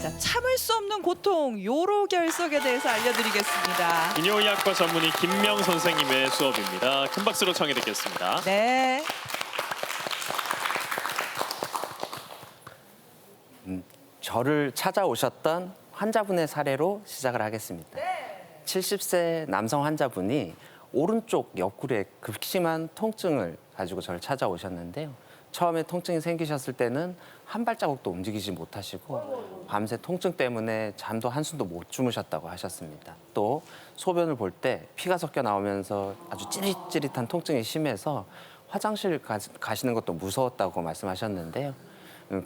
자, 참을 수 없는 고통, 요로결석에 대해서 알려드리겠습니다. 기뇨의학과 전문의 김명 선생님의 수업입니다. 큰 박수로 청해 듣겠습니다. 네. 저를 찾아오셨던 환자분의 사례로 시작을 하겠습니다. 70세 남성 환자분이 오른쪽 옆구리에 극심한 통증을 가지고 저를 찾아오셨는데요. 처음에 통증이 생기셨을 때는 한 발자국도 움직이지 못하시고 밤새 통증 때문에 잠도 한숨도 못 주무셨다고 하셨습니다. 또 소변을 볼 때 피가 섞여 나오면서 아주 찌릿찌릿한 통증이 심해서 화장실 가시는 것도 무서웠다고 말씀하셨는데요.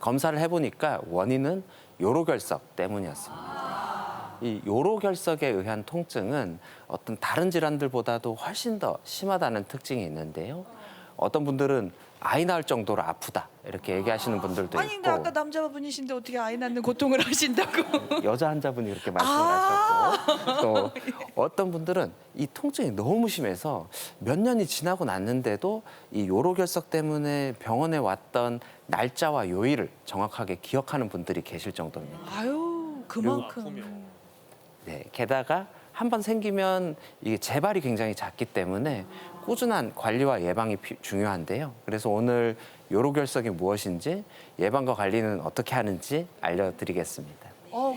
검사를 해보니까 원인은 요로결석 때문이었습니다. 이 요로결석에 의한 통증은 어떤 다른 질환들보다도 훨씬 더 심하다는 특징이 있는데요. 어떤 분들은 아이 낳을 정도로 아프다 이렇게 얘기하시는 분들도 아니, 근데 있고 아까 남자분이신데 어떻게 아이 낳는 고통을 하신다고? 여자 환자분이 그렇게 말씀을 하셨고 또 어떤 분들은 이 통증이 너무 심해서 몇 년이 지나고 났는데도 이 요로결석 때문에 병원에 왔던 날짜와 요일을 정확하게 기억하는 분들이 계실 정도입니다. 아유, 그만큼. 네, 게다가 한 번 생기면 이게 재발이 굉장히 잦기 때문에 꾸준한 관리와 예방이 중요한데요. 그래서 오늘 요로결석이 무엇인지 예방과 관리는 어떻게 하는지 알려드리겠습니다.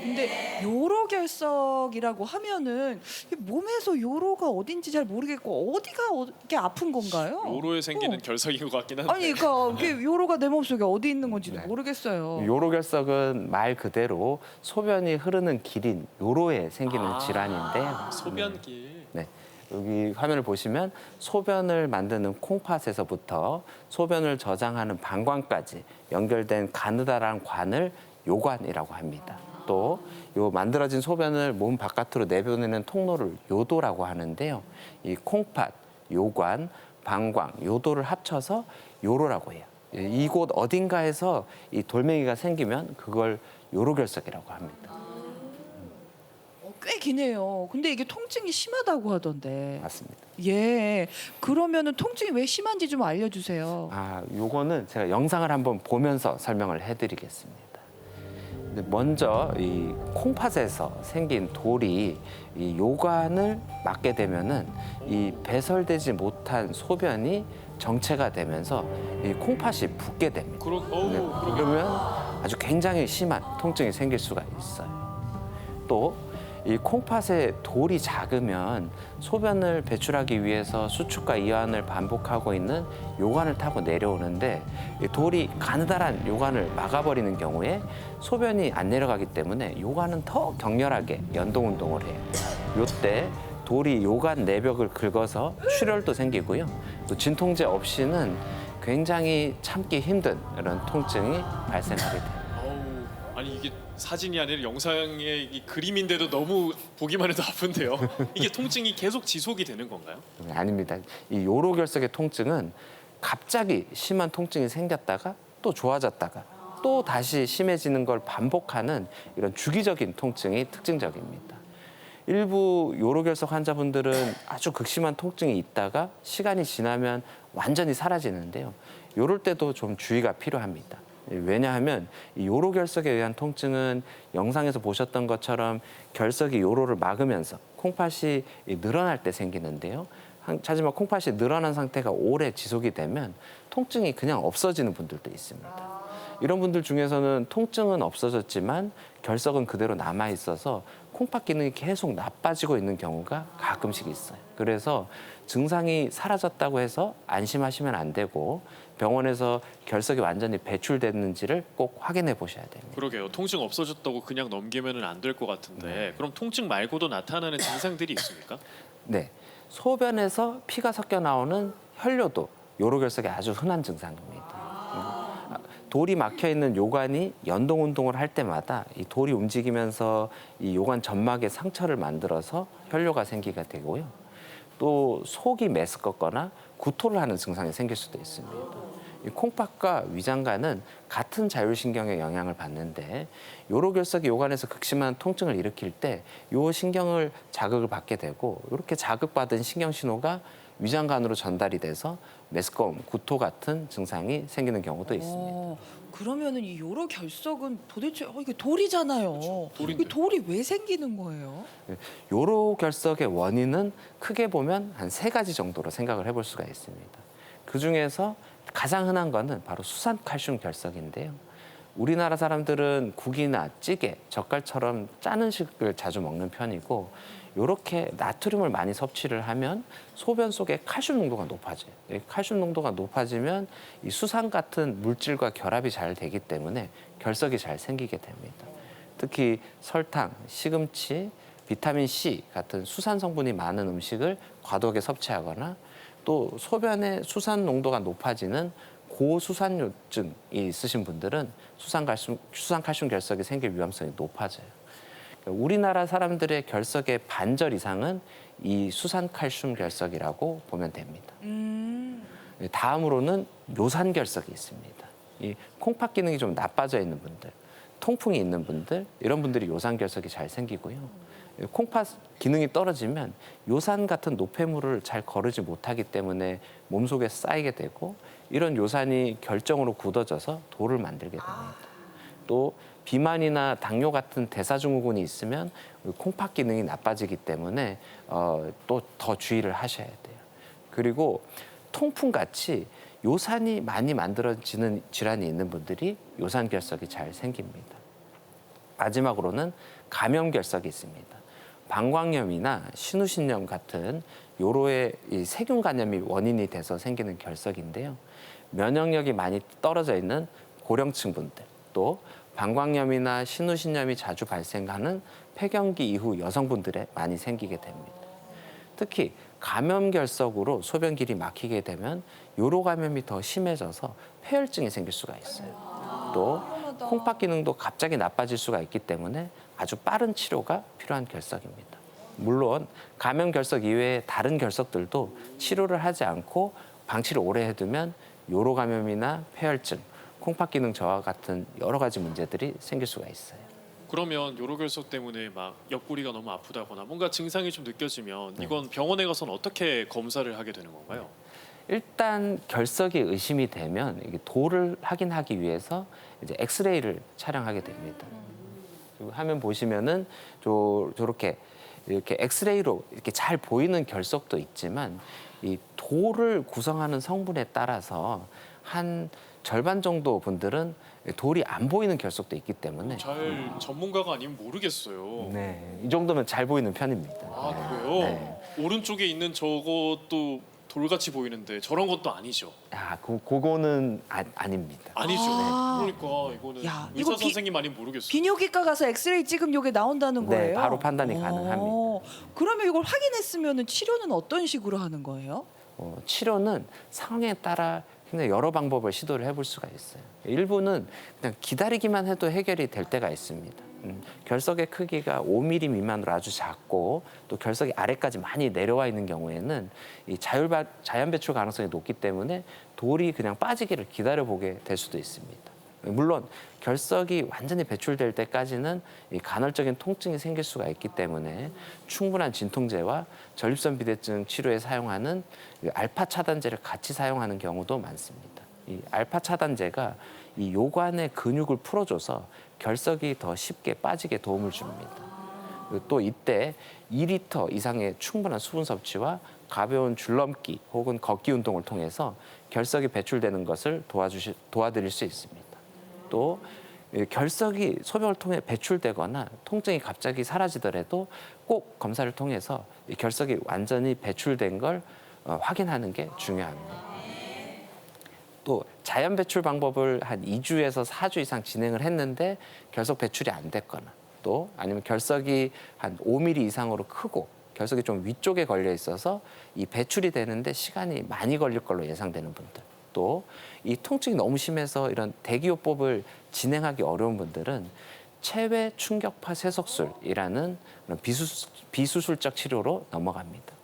근데 요로결석이라고 하면은 몸에서 요로가 어딘지 잘 모르겠고 어디가 이렇게 아픈 건가요? 요로에 생기는 결석인 것 같긴 한데. 아니, 그러니까 그게 요로가 내 몸속에 어디 있는 건지도 네. 모르겠어요. 요로결석은 말 그대로 소변이 흐르는 길인 요로에 생기는 질환인데요. 소변길. 네. 여기 화면을 보시면 소변을 만드는 콩팥에서부터 소변을 저장하는 방광까지 연결된 가느다란 관을 요관이라고 합니다. 또 요 만들어진 소변을 몸 바깥으로 내보내는 통로를 요도라고 하는데요. 이 콩팥, 요관, 방광, 요도를 합쳐서 요로라고 해요. 이곳 어딘가에서 이 돌멩이가 생기면 그걸 요로결석이라고 합니다. 꽤 기네요. 근데 이게 통증이 심하다고 하던데. 맞습니다. 예. 그러면은 통증이 왜 심한지 좀 알려주세요. 요거는 제가 영상을 한번 보면서 설명을 해드리겠습니다. 근데 먼저 이 콩팥에서 생긴 돌이 이 요관을 막게 되면은 이 배설되지 못한 소변이 정체가 되면서 이 콩팥이 붓게 됩니다. 그러면 아주 굉장히 심한 통증이 생길 수가 있어요. 또 이 콩팥에 돌이 작으면 소변을 배출하기 위해서 수축과 이완을 반복하고 있는 요관을 타고 내려오는데 이 돌이 가느다란 요관을 막아버리는 경우에 소변이 안 내려가기 때문에 요관은 더 격렬하게 연동 운동을 해요. 요때 돌이 요관 내벽을 긁어서 출혈도 생기고요. 또 진통제 없이는 굉장히 참기 힘든 이런 통증이 발생하게 돼요. 아니 이게 사진이 아니라 영상의 이 그림인데도 너무 보기만 해도 아픈데요. 이게 통증이 계속 지속이 되는 건가요? 아닙니다. 이 요로결석의 통증은 갑자기 심한 통증이 생겼다가 또 좋아졌다가 또 다시 심해지는 걸 반복하는 이런 주기적인 통증이 특징적입니다. 일부 요로결석 환자분들은 아주 극심한 통증이 있다가 시간이 지나면 완전히 사라지는데요. 이럴 때도 좀 주의가 필요합니다. 왜냐하면 이 요로결석에 의한 통증은 영상에서 보셨던 것처럼 결석이 요로를 막으면서 콩팥이 늘어날 때 생기는데요. 하지만 콩팥이 늘어난 상태가 오래 지속이 되면 통증이 그냥 없어지는 분들도 있습니다. 이런 분들 중에서는 통증은 없어졌지만 결석은 그대로 남아 있어서 콩팥 기능이 계속 나빠지고 있는 경우가 가끔씩 있어요. 그래서 증상이 사라졌다고 해서 안심하시면 안 되고 병원에서 결석이 완전히 배출됐는지를 꼭 확인해 보셔야 됩니다. 그러게요. 통증 없어졌다고 그냥 넘기면 안 될 것 같은데 그럼 통증 말고도 나타나는 증상들이 있습니까? 네, 소변에서 피가 섞여 나오는 혈뇨도 요로결석의 아주 흔한 증상입니다. 돌이 막혀 있는 요관이 연동 운동을 할 때마다 이 돌이 움직이면서 이 요관 점막에 상처를 만들어서 혈뇨가 생기게 되고요. 또 속이 메스껍거나 구토를 하는 증상이 생길 수도 있습니다. 이 콩팥과 위장관은 같은 자율신경의 영향을 받는데 요로결석이 요관에서 극심한 통증을 일으킬 때 요 신경을 자극을 받게 되고 이렇게 자극받은 신경 신호가 위장관으로 전달이 돼서 메스꺼움, 구토 같은 증상이 생기는 경우도 있습니다. 그러면은 이 요로 결석은 도대체 이게 돌이잖아요. 그렇죠. 돌인데. 이 돌이 왜 생기는 거예요? 요로 결석의 원인은 크게 보면 한 3가지 정도로 생각을 해볼 수가 있습니다. 그중에서 가장 흔한 거는 바로 수산칼슘 결석인데요. 우리나라 사람들은 국이나 찌개, 젓갈처럼 짠 음식을 자주 먹는 편이고 이렇게 나트륨을 많이 섭취를 하면 소변 속에 칼슘 농도가 높아져요. 이 칼슘 농도가 높아지면 이 수산 같은 물질과 결합이 잘 되기 때문에 결석이 잘 생기게 됩니다. 특히 설탕, 시금치, 비타민 C 같은 수산 성분이 많은 음식을 과도하게 섭취하거나 또 소변에 수산 농도가 높아지는 고수산요증이 있으신 분들은 수산칼슘 결석이 생길 위험성이 높아져요. 우리나라 사람들의 결석의 반절 이상은 이 수산칼슘 결석이라고 보면 됩니다. 다음으로는 요산 결석이 있습니다. 이 콩팥 기능이 좀 나빠져 있는 분들, 통풍이 있는 분들, 이런 분들이 요산 결석이 잘 생기고요. 콩팥 기능이 떨어지면 요산 같은 노폐물을 잘 거르지 못하기 때문에 몸속에 쌓이게 되고 이런 요산이 결정으로 굳어져서 돌을 만들게 됩니다. 또 비만이나 당뇨 같은 대사증후군이 있으면 콩팥 기능이 나빠지기 때문에 또 더 주의를 하셔야 돼요. 그리고 통풍같이 요산이 많이 만들어지는 질환이 있는 분들이 요산 결석이 잘 생깁니다. 마지막으로는 감염 결석이 있습니다. 방광염이나 신우신염 같은 요로의 이 세균 감염이 원인이 돼서 생기는 결석인데요. 면역력이 많이 떨어져 있는 고령층 분들, 또 방광염이나 신우신염이 자주 발생하는 폐경기 이후 여성분들에 많이 생기게 됩니다. 특히 감염 결석으로 소변길이 막히게 되면 요로 감염이 더 심해져서 폐혈증이 생길 수가 있어요. 또 콩팥 기능도 갑자기 나빠질 수가 있기 때문에 아주 빠른 치료가 필요한 결석입니다. 물론 감염 결석 이외에 다른 결석들도 치료를 하지 않고 방치를 오래 해두면 요로 감염이나 폐혈증, 콩팥 기능 저하 같은 여러 가지 문제들이 생길 수가 있어요. 그러면 요로 결석 때문에 막 옆구리가 너무 아프다거나 뭔가 증상이 좀 느껴지면 이건 병원에 가서는 어떻게 검사를 하게 되는 건가요? 일단 결석이 의심이 되면 이게 돌을 확인하기 위해서 이제 엑스레이를 촬영하게 됩니다. 화면 보시면은 저렇게 이렇게 엑스레이로 이렇게 잘 보이는 결석도 있지만 이 돌을 구성하는 성분에 따라서 한 절반 정도 분들은 돌이 안 보이는 결석도 있기 때문에 잘 전문가가 아니면 모르겠어요. 네, 이 정도면 잘 보이는 편입니다. 아 그래요? 네. 오른쪽에 있는 저것도 돌같이 보이는데 저런 것도 아니죠? 그거는 아닙니다. 아니죠. 아. 그러니까 이거는 야, 의사 이거 선생님 아니면 모르겠어요. 비뇨기과 가서 엑스레이 찍으면 이게 나온다는 네, 거예요? 바로 판단이 가능합니다. 그러면 이걸 확인했으면 치료는 어떤 식으로 하는 거예요? 치료는 상황에 따라 굉장히 여러 방법을 시도를 해볼 수가 있어요. 일부는 그냥 기다리기만 해도 해결이 될 때가 있습니다. 결석의 크기가 5mm 미만으로 아주 작고 또 결석이 아래까지 많이 내려와 있는 경우에는 이 자연 배출 가능성이 높기 때문에 돌이 그냥 빠지기를 기다려보게 될 수도 있습니다. 물론 결석이 완전히 배출될 때까지는 이 간헐적인 통증이 생길 수가 있기 때문에 충분한 진통제와 전립선 비대증 치료에 사용하는 알파 차단제를 같이 사용하는 경우도 많습니다. 이 알파 차단제가 이 요관의 근육을 풀어줘서 결석이 더 쉽게 빠지게 도움을 줍니다. 또 이때 2리터 이상의 충분한 수분 섭취와 가벼운 줄넘기 혹은 걷기 운동을 통해서 결석이 배출되는 것을 도와드릴 수 있습니다. 또 결석이 소변을 통해 배출되거나 통증이 갑자기 사라지더라도 꼭 검사를 통해서 이 결석이 완전히 배출된 걸 확인하는 게 중요합니다. 또 자연 배출 방법을 한 2주에서 4주 이상 진행을 했는데 결석 배출이 안 됐거나 또 아니면 결석이 한 5mm 이상으로 크고 결석이 좀 위쪽에 걸려 있어서 이 배출이 되는데 시간이 많이 걸릴 걸로 예상되는 분들 또 이 통증이 너무 심해서 이런 대기요법을 진행하기 어려운 분들은 체외 충격파 세석술이라는 비수술적 치료로 넘어갑니다.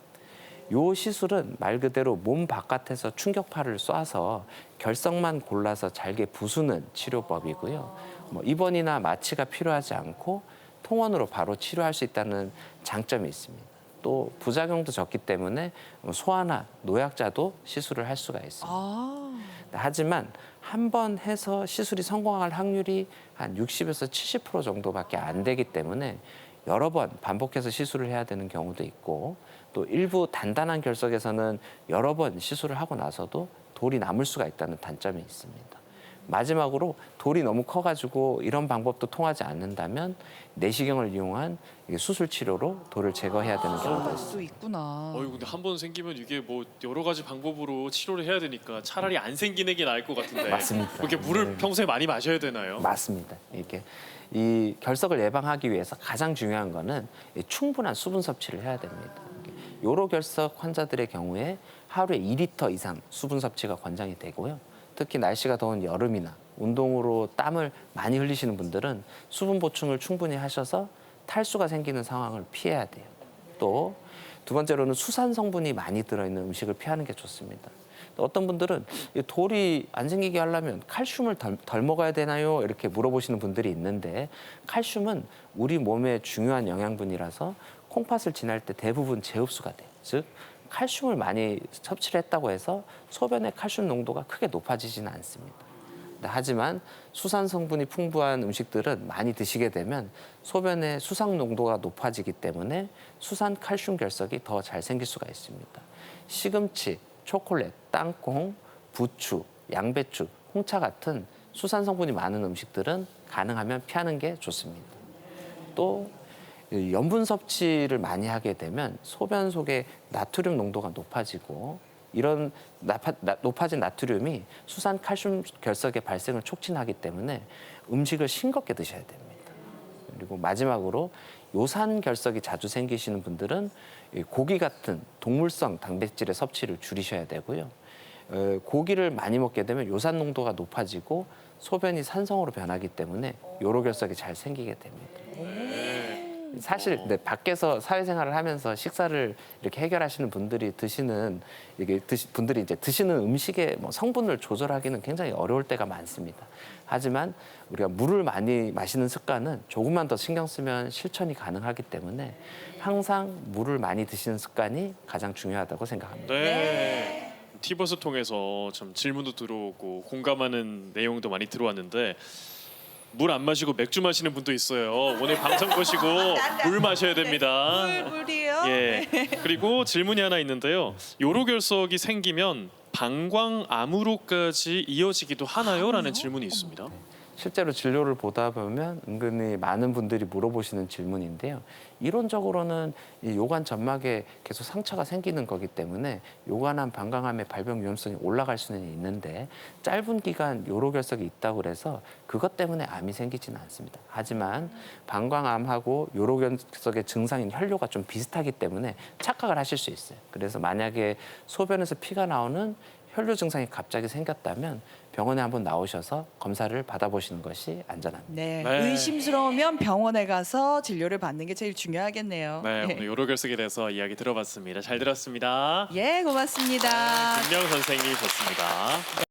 이 시술은 말 그대로 몸 바깥에서 충격파를 쏴서 결석만 골라서 잘게 부수는 치료법이고요. 입원이나 마취가 필요하지 않고 통원으로 바로 치료할 수 있다는 장점이 있습니다. 또 부작용도 적기 때문에 소아나 노약자도 시술을 할 수가 있습니다. 아, 하지만 한 번 해서 시술이 성공할 확률이 한 60에서 70% 정도밖에 안 되기 때문에 여러 번 반복해서 시술을 해야 되는 경우도 있고 또 일부 단단한 결석에서는 여러 번 시술을 하고 나서도 돌이 남을 수가 있다는 단점이 있습니다. 마지막으로 돌이 너무 커가지고 이런 방법도 통하지 않는다면 내시경을 이용한 수술 치료로 돌을 제거해야 되는 경우가 그럴 있습니다. 수 있구나. 근데 한 번 생기면 이게 뭐 여러 가지 방법으로 치료를 해야 되니까 차라리 안 생기는 게 나을 것 같은데. 맞습니다. 이렇게 물을 네. 평소에 많이 마셔야 되나요? 맞습니다. 이렇게 이 결석을 예방하기 위해서 가장 중요한 거는 이 충분한 수분 섭취를 해야 됩니다. 요로 결석 환자들의 경우에 하루에 2리터 이상 수분 섭취가 권장이 되고요. 특히 날씨가 더운 여름이나 운동으로 땀을 많이 흘리시는 분들은 수분 보충을 충분히 하셔서 탈수가 생기는 상황을 피해야 돼요. 또 두 번째로는 수산 성분이 많이 들어있는 음식을 피하는 게 좋습니다. 또 어떤 분들은 이 돌이 안 생기게 하려면 칼슘을 덜 먹어야 되나요? 이렇게 물어보시는 분들이 있는데 칼슘은 우리 몸의 중요한 영양분이라서 콩팥을 지날 때 대부분 재흡수가 돼요. 즉 칼슘을 많이 섭취를 했다고 해서 소변의 칼슘 농도가 크게 높아지지는 않습니다. 하지만 수산 성분이 풍부한 음식들은 많이 드시게 되면 소변의 수상 농도가 높아지기 때문에 수산 칼슘 결석이 더 잘 생길 수가 있습니다. 시금치, 초콜릿, 땅콩, 부추, 양배추, 홍차 같은 수산 성분이 많은 음식들은 가능하면 피하는 게 좋습니다. 또 염분 섭취를 많이 하게 되면 소변 속에 나트륨 농도가 높아지고 이런 높아진 나트륨이 수산 칼슘 결석의 발생을 촉진하기 때문에 음식을 싱겁게 드셔야 됩니다. 그리고 마지막으로 요산 결석이 자주 생기시는 분들은 고기 같은 동물성 단백질의 섭취를 줄이셔야 되고요. 고기를 많이 먹게 되면 요산 농도가 높아지고 소변이 산성으로 변하기 때문에 요로 결석이 잘 생기게 됩니다. 사실 밖에서 사회생활을 하면서 식사를 이렇게 해결하시는 분들이 드시는 분들이 이제 드시는 음식의 성분을 조절하기는 굉장히 어려울 때가 많습니다. 하지만 우리가 물을 많이 마시는 습관은 조금만 더 신경 쓰면 실천이 가능하기 때문에 항상 물을 많이 드시는 습관이 가장 중요하다고 생각합니다. 네. 티버스 통해서 참 질문도 들어오고 공감하는 내용도 많이 들어왔는데 물 안 마시고 맥주 마시는 분도 있어요. 오늘 방송 보시고 물 마셔야 됩니다. 물이요? 예. 그리고 질문이 하나 있는데요. 요로 결석이 생기면 방광암으로까지 이어지기도 하나요?라는 질문이 있습니다. 실제로 진료를 보다 보면 은근히 많은 분들이 물어보시는 질문인데요. 이론적으로는 이 요관 점막에 계속 상처가 생기는 거기 때문에 요관암, 방광암의 발병 위험성이 올라갈 수는 있는데 짧은 기간 요로 결석이 있다고 그래서 그것 때문에 암이 생기지는 않습니다. 하지만 방광암하고 요로 결석의 증상인 혈뇨가 좀 비슷하기 때문에 착각을 하실 수 있어요. 그래서 만약에 소변에서 피가 나오는 혈뇨 증상이 갑자기 생겼다면 병원에 한번 나오셔서 검사를 받아보시는 것이 안전합니다. 네. 네. 의심스러우면 병원에 가서 진료를 받는 게 제일 중요하겠네요. 네, 오늘 요로 결석에 대해서 이야기 들어봤습니다. 잘 들었습니다. 예, 고맙습니다. 김명 선생님이셨습니다.